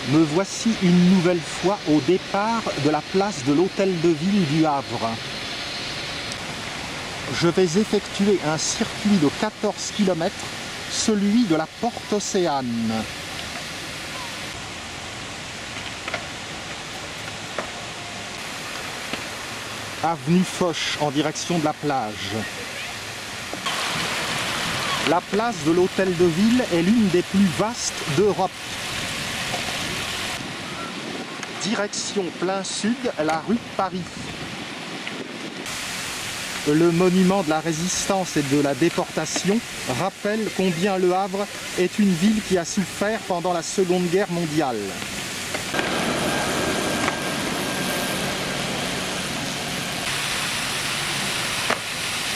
Me voici une nouvelle fois au départ de la place de l'Hôtel de Ville du Havre. Je vais effectuer un circuit de 14 km, celui de la Porte Océane. Avenue Foch en direction de la plage. La place de l'Hôtel de Ville est l'une des plus vastes d'Europe. Direction plein sud, la rue de Paris. Le monument de la résistance et de la déportation rappelle combien Le Havre est une ville qui a souffert pendant la Seconde Guerre mondiale.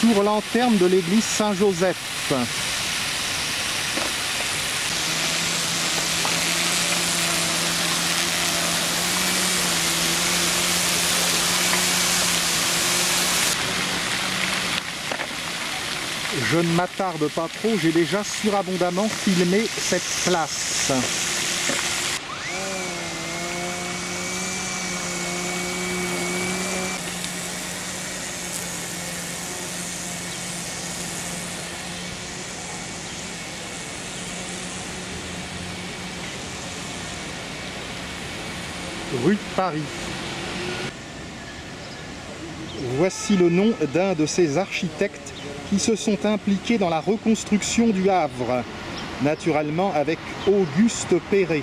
Tour-lanterne de l'église Saint-Joseph. Je ne m'attarde pas trop, j'ai déjà surabondamment filmé cette place. Rue de Paris. Voici le nom d'un de ces architectes qui se sont impliqués dans la reconstruction du Havre, naturellement avec Auguste Perret.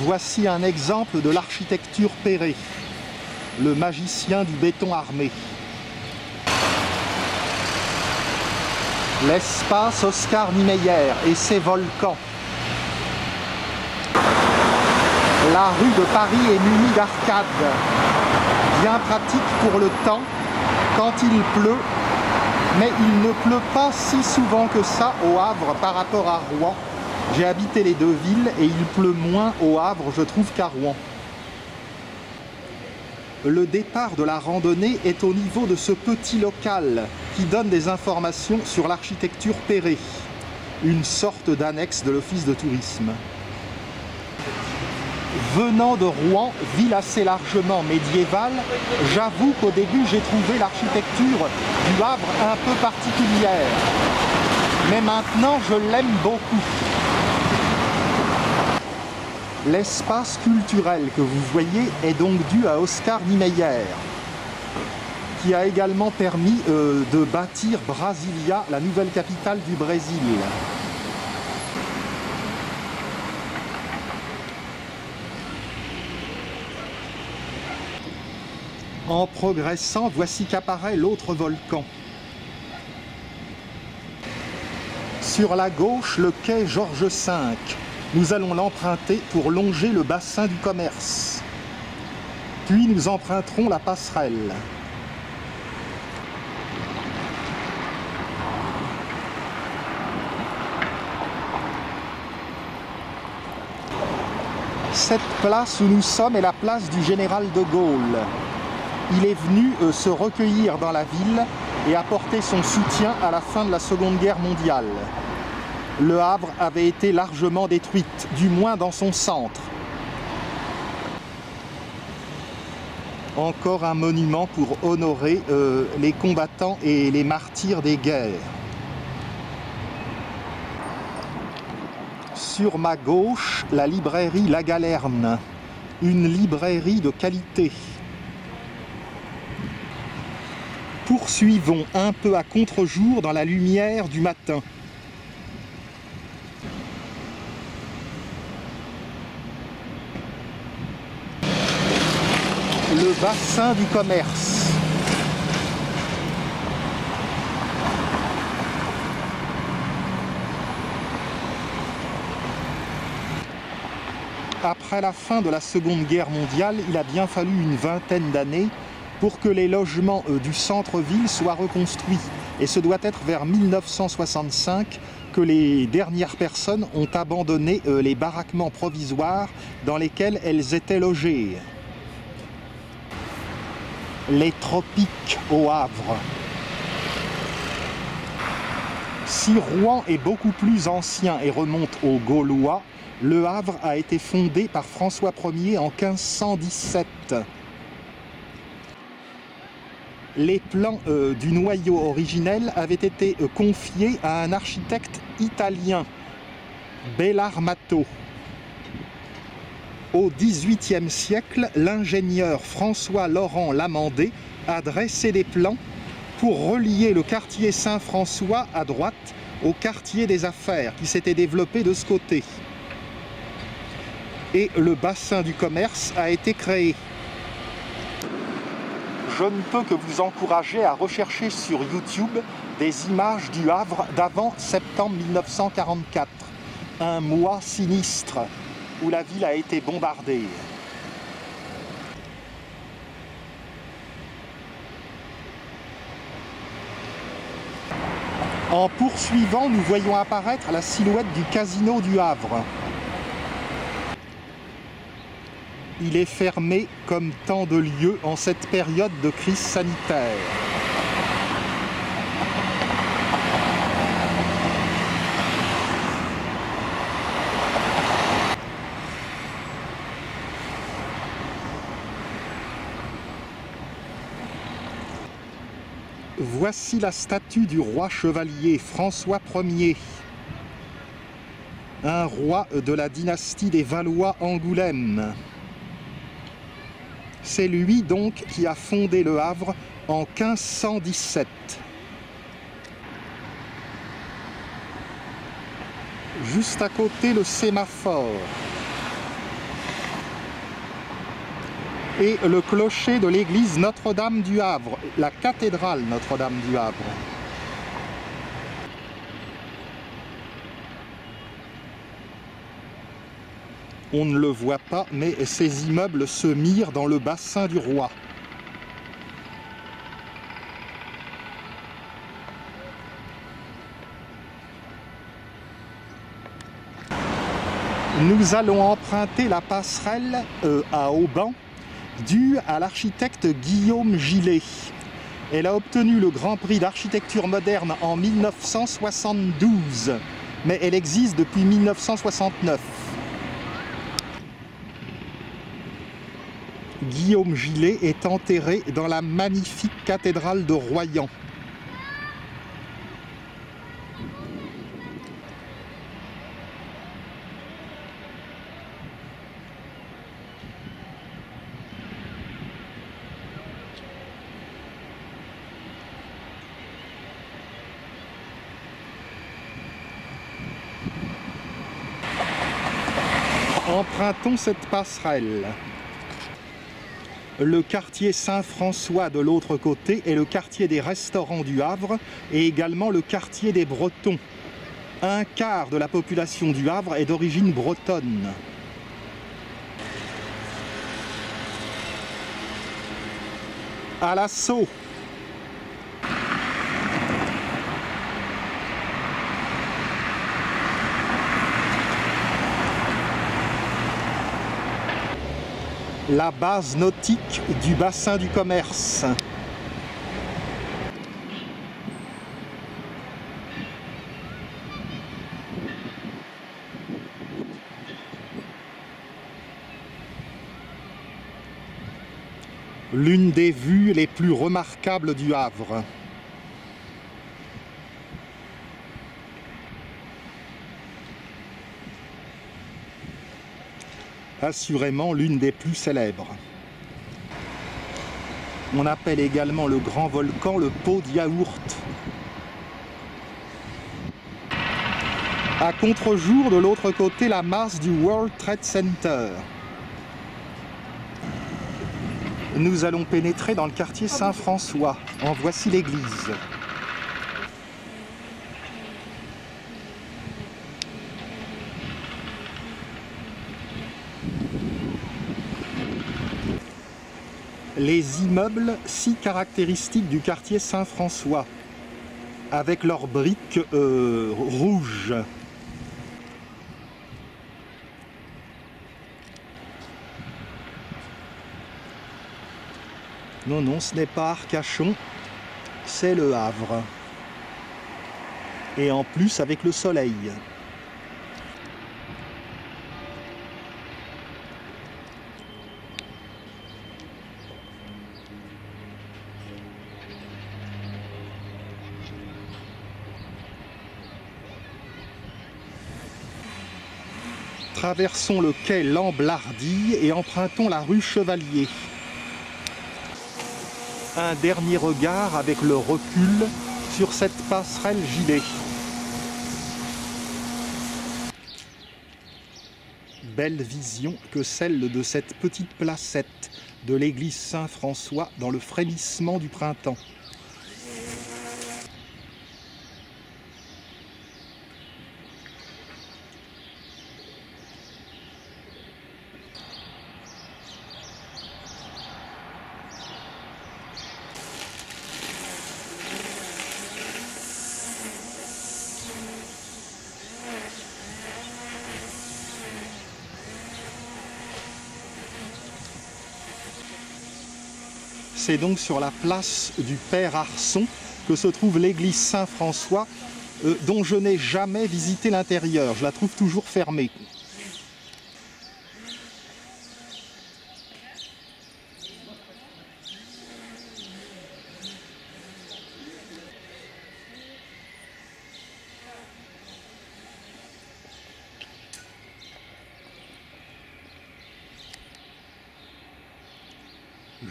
Voici un exemple de l'architecture Perret, le magicien du béton armé. L'espace Oscar Niemeyer et ses volcans. La rue de Paris est munie d'arcades, bien pratique pour le temps quand il pleut, mais il ne pleut pas si souvent que ça au Havre par rapport à Rouen. J'ai habité les deux villes et il pleut moins au Havre, je trouve, qu'à Rouen. Le départ de la randonnée est au niveau de ce petit local qui donne des informations sur l'architecture Perret, une sorte d'annexe de l'office de tourisme. Venant de Rouen, ville assez largement médiévale, j'avoue qu'au début j'ai trouvé l'architecture du Havre un peu particulière. Mais maintenant je l'aime beaucoup. L'espace culturel que vous voyez est donc dû à Oscar Niemeyer, qui a également permis de bâtir Brasilia, la nouvelle capitale du Brésil. En progressant, voici qu'apparaît l'autre volcan. Sur la gauche, le quai Georges V. Nous allons l'emprunter pour longer le bassin du commerce. Puis nous emprunterons la passerelle. Cette place où nous sommes est la place du général de Gaulle. Il est venu se recueillir dans la ville et apporter son soutien à la fin de la Seconde Guerre mondiale. Le Havre avait été largement détruite, du moins dans son centre. Encore un monument pour honorer les combattants et les martyrs des guerres. Sur ma gauche, la librairie La Galerne, une librairie de qualité. Poursuivons un peu à contre-jour dans la lumière du matin. Le bassin du commerce. Après la fin de la Seconde Guerre mondiale, il a bien fallu une vingtaine d'années pour que les logements du centre-ville soient reconstruits. Et ce doit être vers 1965 que les dernières personnes ont abandonné les baraquements provisoires dans lesquels elles étaient logées. Les tropiques au Havre. Si Rouen est beaucoup plus ancien et remonte aux Gaulois, Le Havre a été fondé par François Ier en 1517. Les plans du noyau originel avaient été confiés à un architecte italien, Bellarmato. Au XVIIIe siècle, l'ingénieur François-Laurent Lamandé a dressé des plans pour relier le quartier Saint-François à droite au quartier des Affaires qui s'était développé de ce côté. Et le bassin du commerce a été créé. Je ne peux que vous encourager à rechercher sur YouTube des images du Havre d'avant septembre 1944, un mois sinistre où la ville a été bombardée. En poursuivant, nous voyons apparaître la silhouette du casino du Havre. Il est fermé comme tant de lieux en cette période de crise sanitaire. Voici la statue du roi chevalier François Ier, un roi de la dynastie des Valois-Angoulême. C'est lui donc qui a fondé Le Havre en 1517. Juste à côté, le sémaphore. Et le clocher de l'église Notre-Dame du Havre, la cathédrale Notre-Dame du Havre. On ne le voit pas, mais ces immeubles se mirent dans le bassin du roi. Nous allons emprunter la passerelle à Auban, due à l'architecte Guillaume Gillet. Elle a obtenu le Grand Prix d'architecture moderne en 1972, mais elle existe depuis 1969. Guillaume Gillet est enterré dans la magnifique cathédrale de Royan. Empruntons cette passerelle. Le quartier Saint-François de l'autre côté est le quartier des restaurants du Havre et également le quartier des Bretons. Un quart de la population du Havre est d'origine bretonne. À l'assaut. La base nautique du bassin du commerce. L'une des vues les plus remarquables du Havre. Assurément l'une des plus célèbres. On appelle également le grand volcan le pot de yaourt. À contre-jour, de l'autre côté, la masse du World Trade Center. Nous allons pénétrer dans le quartier Saint-François. En voici l'église. les immeubles si caractéristiques du quartier Saint-François, avec leurs briques rouges. Non, non, ce n'est pas Arcachon, c'est le Havre. Et en plus avec le soleil. Traversons le quai Lamblardy et empruntons la rue Chevalier. Un dernier regard avec le recul sur cette passerelle gilet. Belle vision que celle de cette petite placette de l'église Saint-François dans le frémissement du printemps. C'est donc sur la place du Père Arson que se trouve l'église Saint-François, dont je n'ai jamais visité l'intérieur. Je la trouve toujours fermée.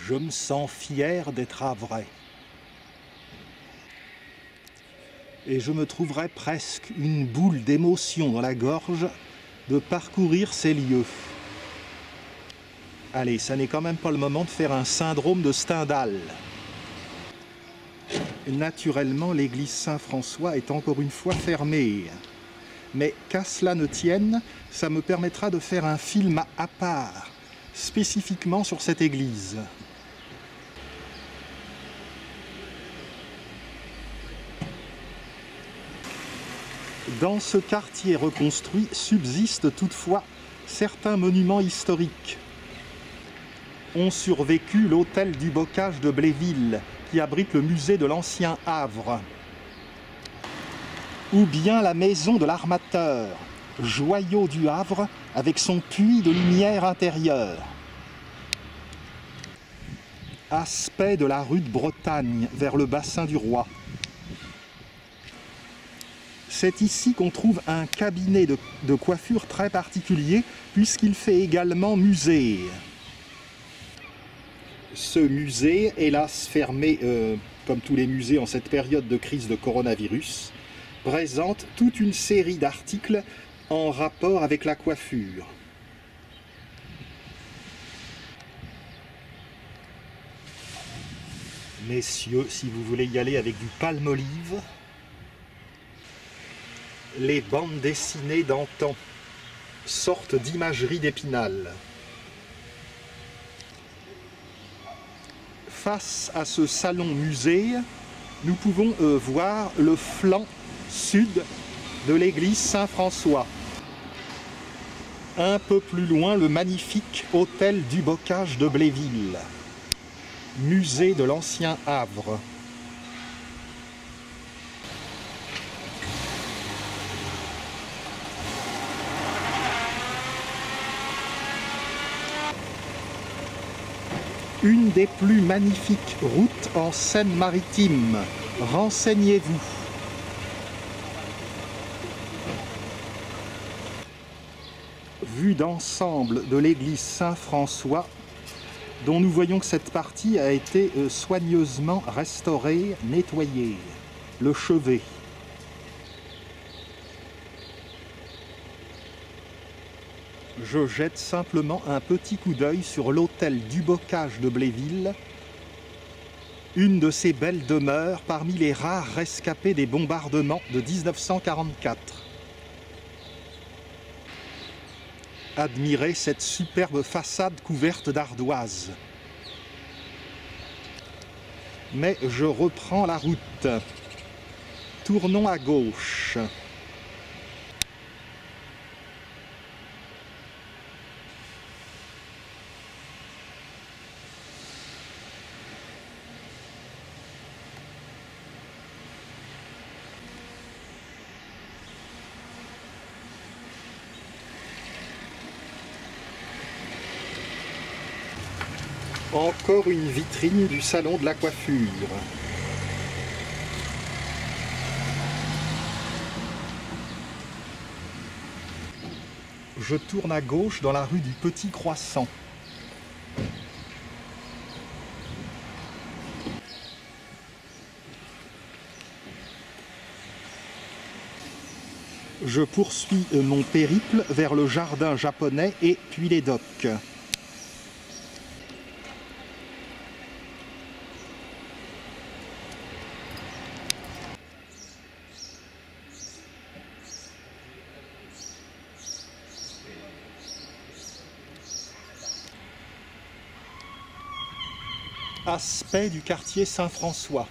Je me sens fier d'être havrais. Et je me trouverais presque une boule d'émotion dans la gorge de parcourir ces lieux. Allez, ça n'est quand même pas le moment de faire un syndrome de Stendhal. Naturellement, l'église Saint-François est encore une fois fermée. Mais qu'à cela ne tienne, ça me permettra de faire un film à part, spécifiquement sur cette église. Dans ce quartier reconstruit subsistent toutefois certains monuments historiques. Ont survécu l'hôtel du Bocage de Bléville, qui abrite le musée de l'ancien Havre, ou bien la maison de l'Armateur, joyau du Havre avec son puits de lumière intérieure. Aspect de la rue de Bretagne vers le bassin du Roi. C'est ici qu'on trouve un cabinet de coiffure très particulier, puisqu'il fait également musée. Ce musée, hélas fermé, comme tous les musées en cette période de crise de coronavirus, présente toute une série d'articles en rapport avec la coiffure. Messieurs, si vous voulez y aller avec du palmolive, les bandes dessinées d'antan, sorte d'imagerie d'Épinal. Face à ce salon-musée, nous pouvons voir le flanc sud de l'église Saint-François. Un peu plus loin, le magnifique hôtel du Bocage de Bléville, musée de l'ancien Havre. Une des plus magnifiques routes en Seine-Maritime. Renseignez-vous. Vue d'ensemble de l'église Saint-François, dont nous voyons que cette partie a été soigneusement restaurée, nettoyée. Le chevet. Je jette simplement un petit coup d'œil sur l'hôtel du Bocage de Bléville, une de ces belles demeures parmi les rares rescapés des bombardements de 1944. Admirez cette superbe façade couverte d'ardoises. mais je reprends la route. Tournons à gauche. Encore une vitrine du salon de la coiffure. Je tourne à gauche dans la rue du Petit Croissant. Je poursuis mon périple vers le jardin japonais et puis les docks. Aspect du quartier Saint-François.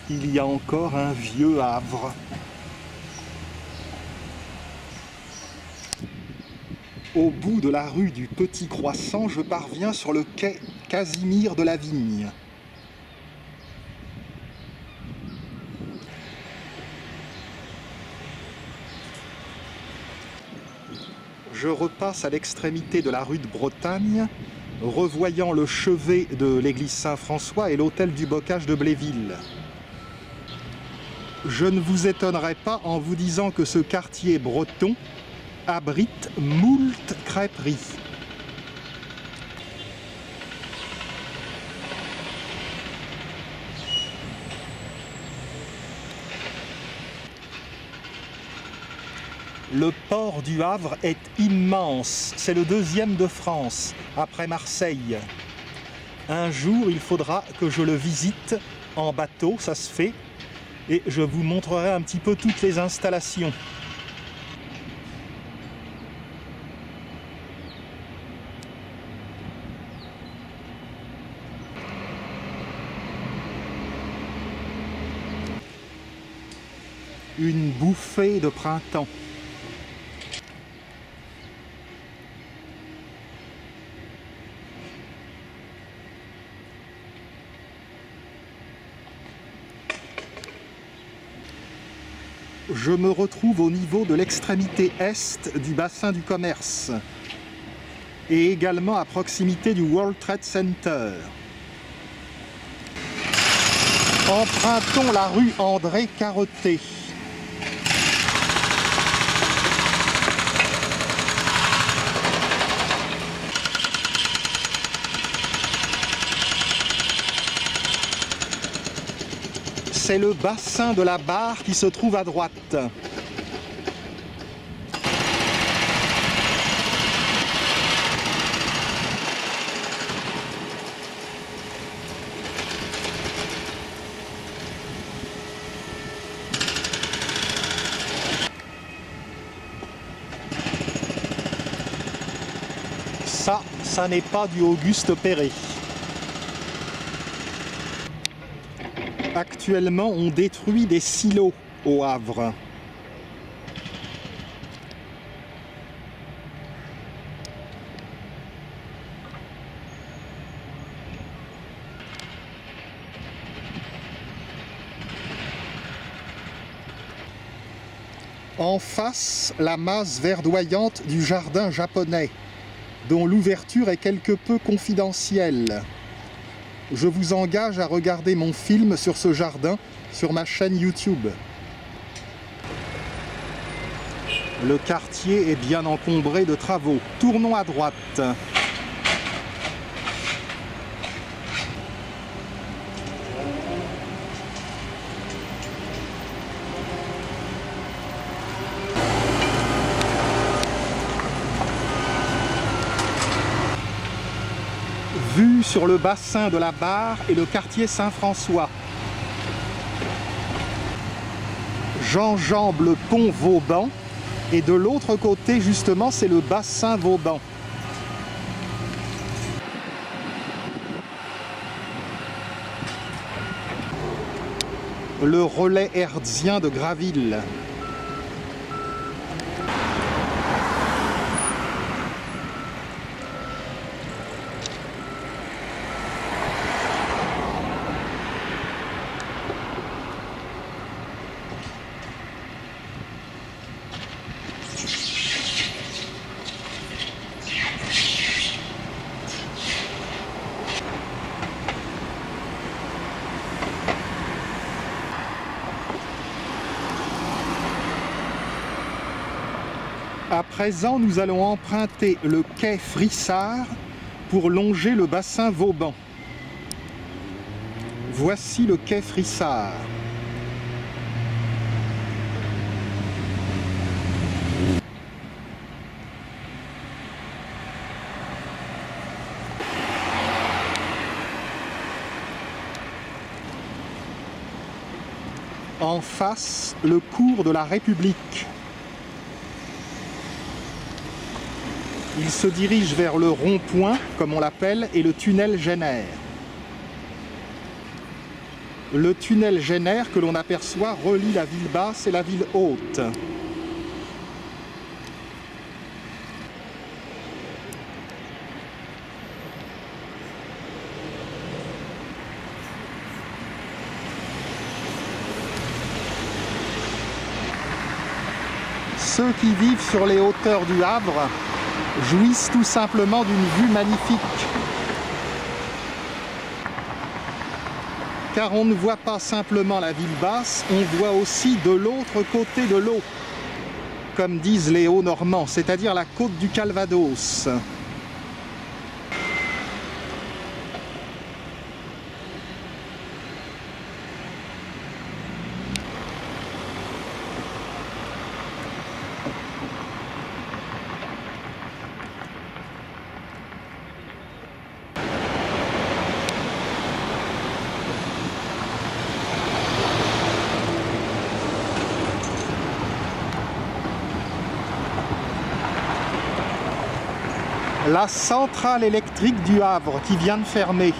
Il y a encore un vieux Havre. Au bout de la rue du Petit Croissant, je parviens sur le quai Casimir de la Vigne. Je repasse à l'extrémité de la rue de Bretagne, revoyant le chevet de l'église Saint-François et l'hôtel du Bocage de Bléville. Je ne vous étonnerai pas en vous disant que ce quartier breton abrite moult crêperies. Le port du Havre est immense, c'est le deuxième de France, après Marseille. Un jour, il faudra que je le visite en bateau, ça se fait, et je vous montrerai un petit peu toutes les installations. Une bouffée de printemps. Je me retrouve au niveau de l'extrémité est du bassin du commerce et également à proximité du World Trade Center. Empruntons la rue André Carotté. C'est le bassin de la Barre qui se trouve à droite. Ça n'est pas du Auguste Perret. Actuellement, on détruit des silos au Havre. En face, la masse verdoyante du jardin japonais, dont l'ouverture est quelque peu confidentielle. Je vous engage à regarder mon film sur ce jardin sur ma chaîne YouTube. Le quartier est bien encombré de travaux. Tournons à droite. Vue sur le bassin de la Barre et le quartier Saint-François. J'enjambe le pont Vauban et de l'autre côté, justement, c'est le bassin Vauban. le relais hertzien de Graville. À présent, nous allons emprunter le quai Frissard pour longer le bassin Vauban. Voici le quai Frissard. En face, le cours de la République. Il se dirige vers le rond-point, comme on l'appelle, et le tunnel Génère. Le tunnel Génère, que l'on aperçoit, relie la ville basse et la ville haute. Ceux qui vivent sur les hauteurs du Havre jouissent tout simplement d'une vue magnifique. Car on ne voit pas simplement la ville basse, on voit aussi de l'autre côté de l'eau, comme disent les Hauts-Normands, c'est-à-dire la côte du Calvados. La centrale électrique du Havre qui vient de fermer.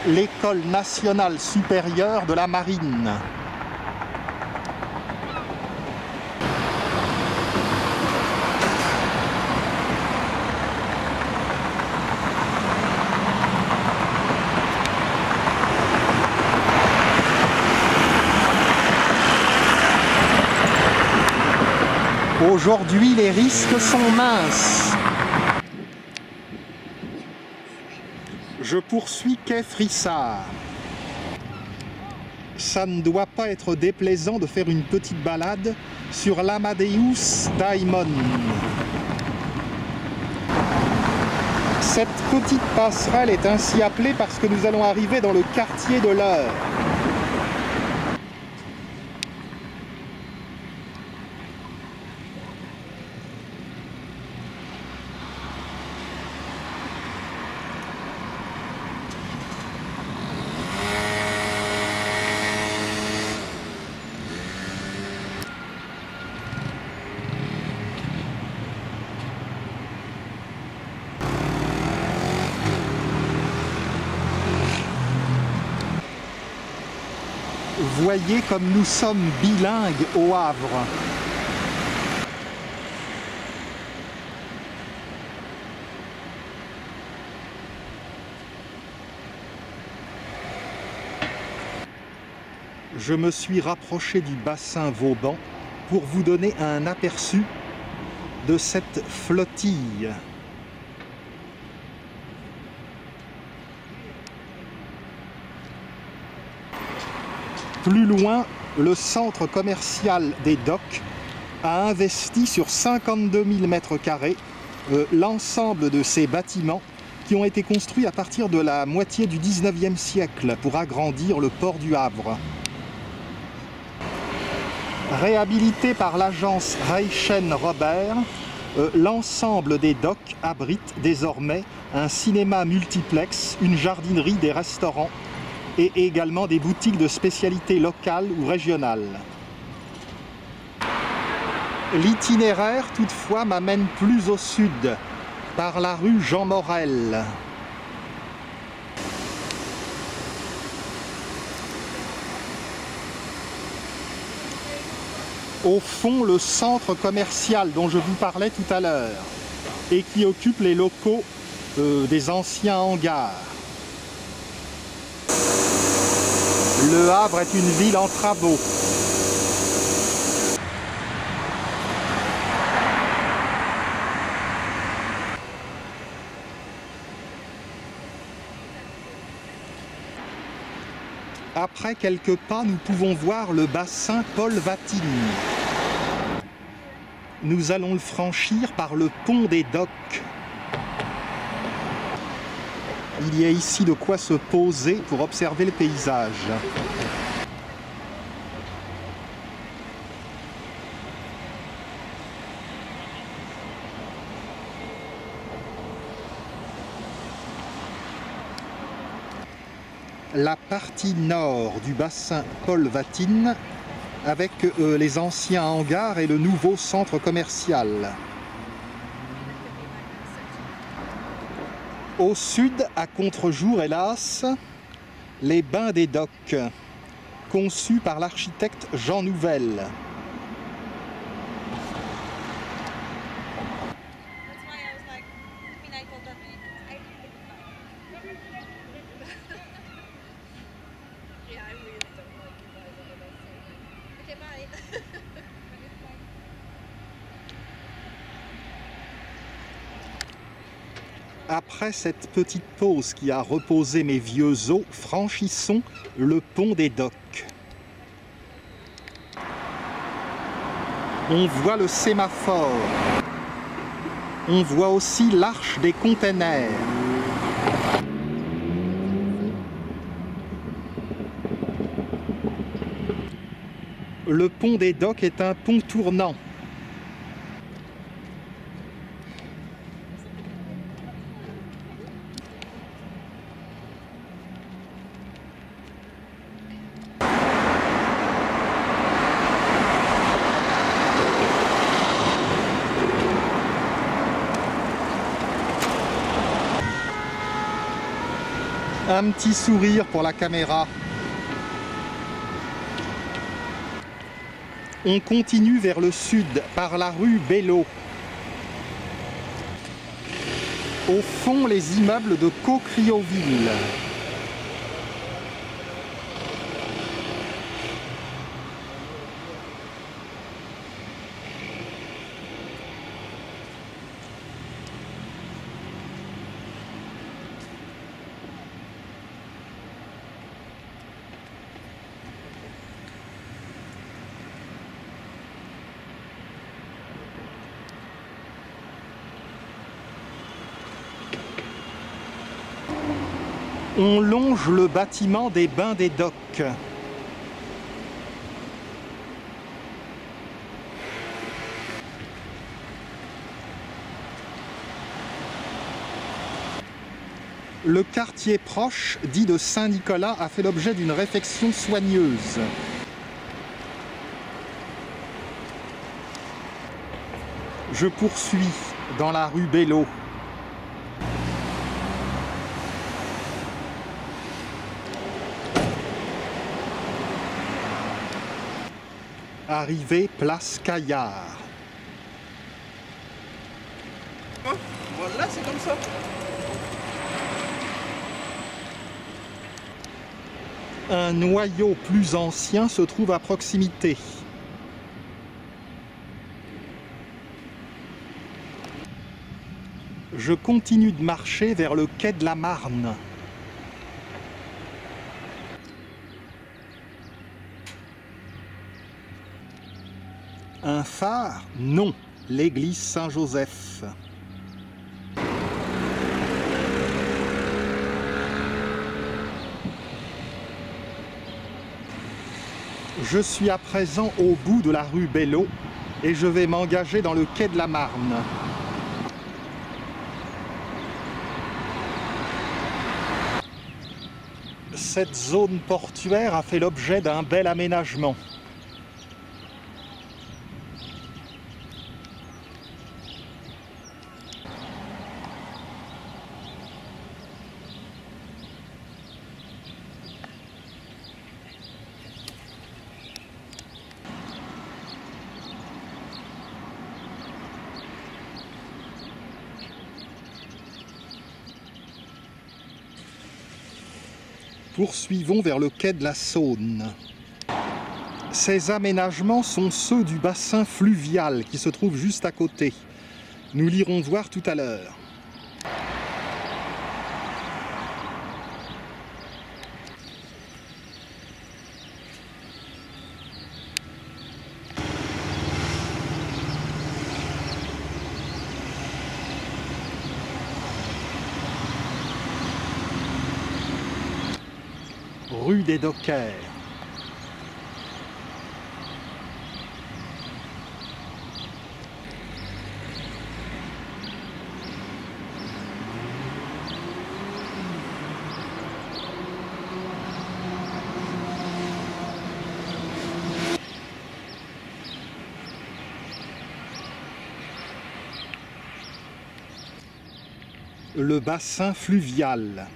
L'école nationale supérieure de la marine. Aujourd'hui, les risques sont minces. Je poursuis quai Frissard. Ça ne doit pas être déplaisant de faire une petite balade sur l'Amadeus Daimon. Cette petite passerelle est ainsi appelée parce que nous allons arriver dans le quartier de l'Eure. Voyez comme nous sommes bilingues au Havre. Je me suis rapproché du bassin Vauban pour vous donner un aperçu de cette flottille. Plus loin, le centre commercial des docks a investi sur 52 000 m² l'ensemble de ces bâtiments qui ont été construits à partir de la moitié du 19e siècle pour agrandir le port du Havre. Réhabilité par l'agence Reichen Robert, l'ensemble des docks abrite désormais un cinéma multiplex, une jardinerie, des restaurants et également des boutiques de spécialités locales ou régionales. L'itinéraire, toutefois, m'amène plus au sud, par la rue Jean Morel. Au fond, le centre commercial dont je vous parlais tout à l'heure et qui occupe les locaux des anciens hangars. Le Havre est une ville en travaux. Après quelques pas, nous pouvons voir le bassin Paul Vatine. Nous allons le franchir par le pont des Docks. Il y a ici de quoi se poser pour observer le paysage. La partie nord du bassin Paul Vatine avec les anciens hangars et le nouveau centre commercial. Au sud, à contre-jour hélas, les bains des Docks, conçus par l'architecte Jean Nouvel. Après cette petite pause qui a reposé mes vieux os, franchissons le pont des Docks. On voit le sémaphore. On voit aussi l'arche des containers. Le pont des Docks est un pont tournant. Un petit sourire pour la caméra. On continue vers le sud par la rue Bello. Au fond, les immeubles de Caucriauville. On longe le bâtiment des bains des Docks. Le quartier proche, dit de Saint-Nicolas, a fait l'objet d'une réfection soigneuse. Je poursuis dans la rue Bello. Arrivé place Caillard. Voilà, c'est comme ça. Un noyau plus ancien se trouve à proximité. Je continue de marcher vers le quai de la Marne. Un phare? Non, l'église Saint-Joseph. Je suis à présent au bout de la rue Bello et je vais m'engager dans le quai de la Marne. Cette zone portuaire a fait l'objet d'un bel aménagement. Poursuivons vers le quai de la Saône. Ces aménagements sont ceux du bassin fluvial qui se trouve juste à côté. Nous l'irons voir tout à l'heure. Rue des Dockers. Le bassin fluvial.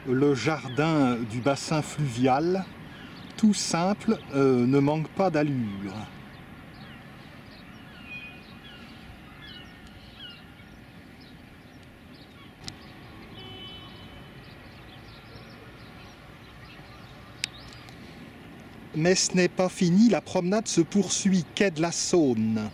Le jardin du bassin fluvial, tout simple, ne manque pas d'allure. Mais ce n'est pas fini, la promenade se poursuit, quai de la Saône.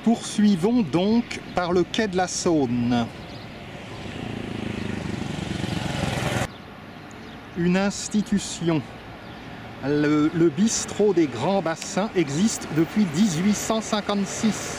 Poursuivons donc par le quai de la Saône. Une institution. Le bistrot des Grands Bassins existe depuis 1856.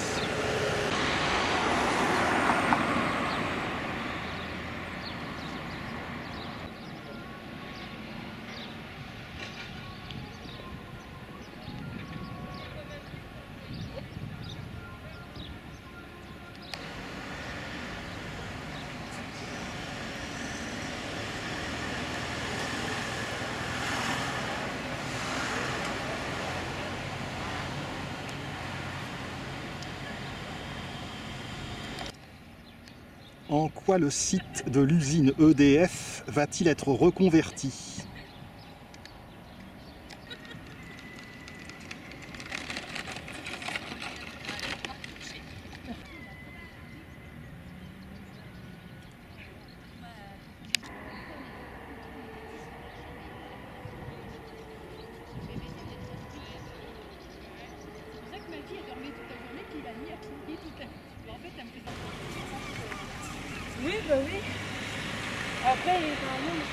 En quoi le site de l'usine EDF va-t-il être reconverti ? Oui, bah oui. Après, normalement,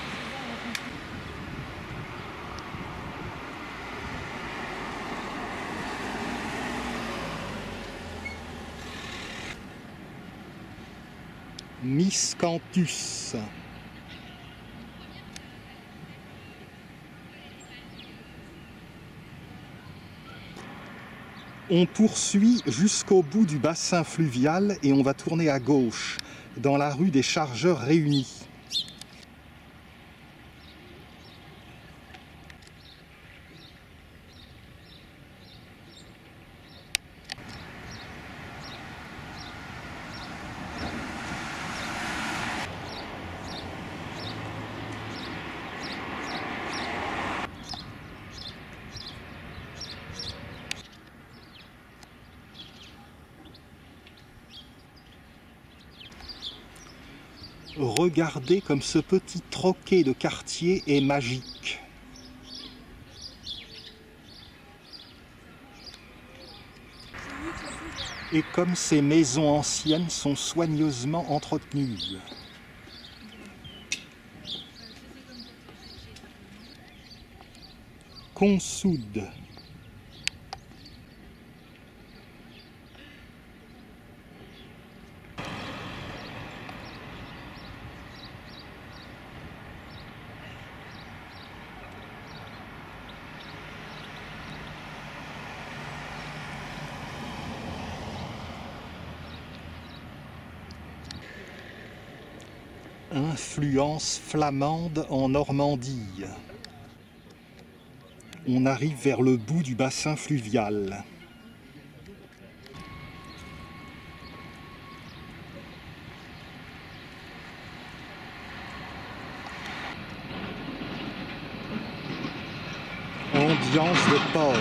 Miscanthus. On poursuit jusqu'au bout du bassin fluvial et on va tourner à gauche, dans la rue des Chargeurs Réunis. Regardez comme ce petit troquet de quartier est magique. Et comme ces maisons anciennes sont soigneusement entretenues. Consoude. Influence flamande en Normandie. On arrive vers le bout du bassin fluvial. Ambiance de port.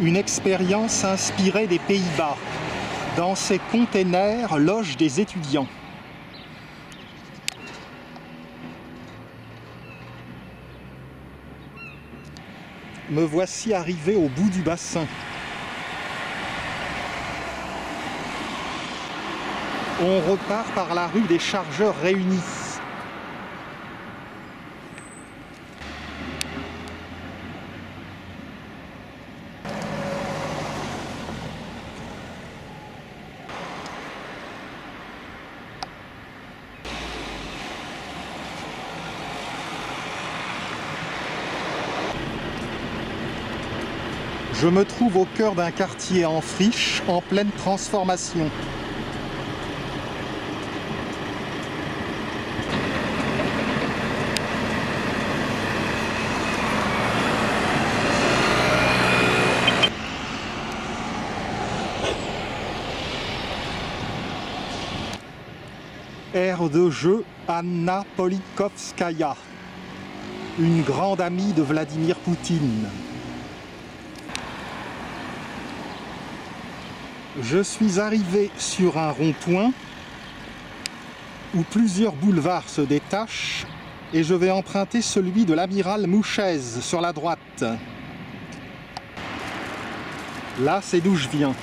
Une expérience inspirée des Pays-Bas. Dans ces containers logent des étudiants. Me voici arrivé au bout du bassin. On repart par la rue des Chargeurs Réunis. Je me trouve au cœur d'un quartier en friche, en pleine transformation. Aire de jeu Anna Politkovskaya, une grande amie de Vladimir Poutine. Je suis arrivé sur un rond-point où plusieurs boulevards se détachent et je vais emprunter celui de l'amiral Mouchez sur la droite. Là, c'est d'où je viens.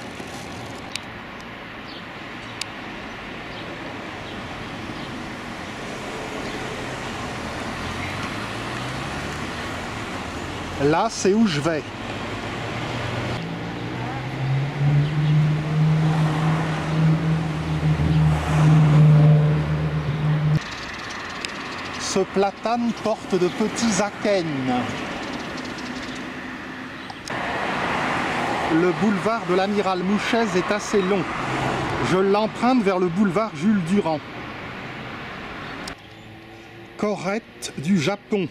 Là, c'est où je vais. Ce platane porte de petits akènes. Le boulevard de l'amiral Mouchez est assez long. Je l'emprunte vers le boulevard Jules Durand. Corette du Japon.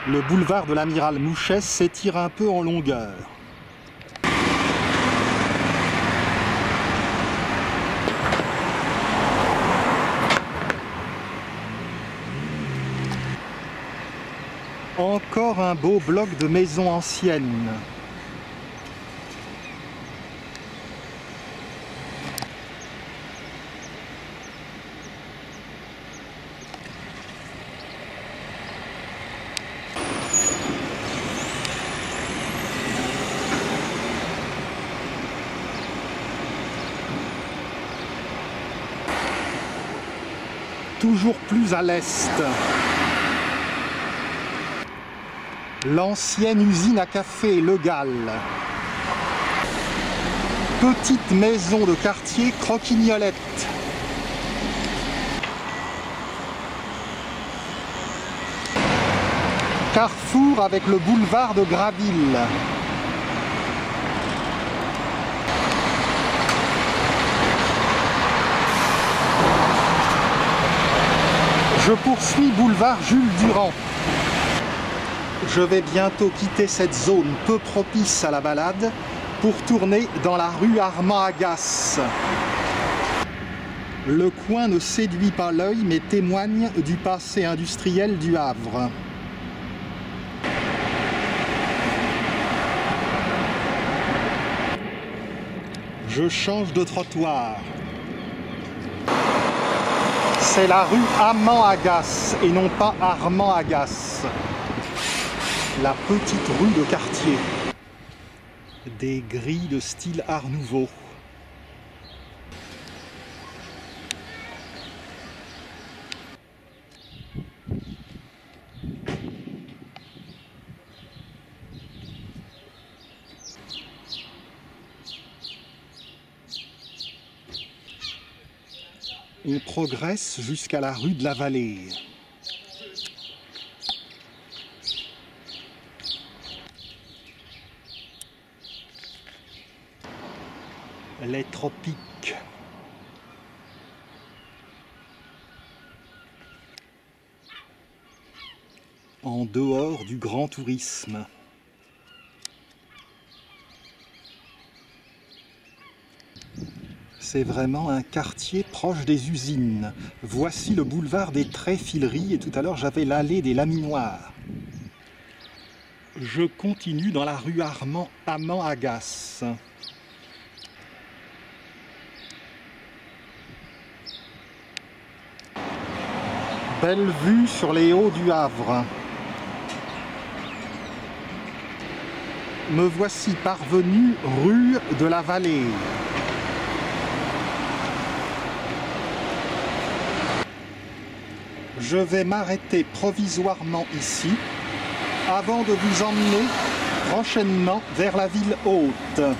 Le boulevard de l'amiral Mouchez s'étire un peu en longueur. Encore un beau bloc de maisons anciennes. toujours plus à l'est. L'ancienne usine à café Le Gall. Petite maison de quartier Croquignolette. Carrefour avec le boulevard de Graville. Je poursuis boulevard Jules Durand. Je vais bientôt quitter cette zone peu propice à la balade pour tourner dans la rue Armand-Agasse. Le coin ne séduit pas l'œil mais témoigne du passé industriel du Havre. Je change de trottoir. C'est la rue Amand-Agasse et non pas Armand-Agasse. La petite rue de quartier. Des grilles de style Art Nouveau. On progresse jusqu'à la rue de la Vallée. Les tropiques. En dehors du grand tourisme. C'est vraiment un quartier proche des usines. Voici le boulevard des Tréfileries et tout à l'heure j'avais l'allée des Laminoirs. Je continue dans la rue Amand-Agasse. Belle vue sur les hauts du Havre. Me voici parvenu rue de la Vallée. Je vais m'arrêter provisoirement ici avant de vous emmener prochainement vers la ville haute.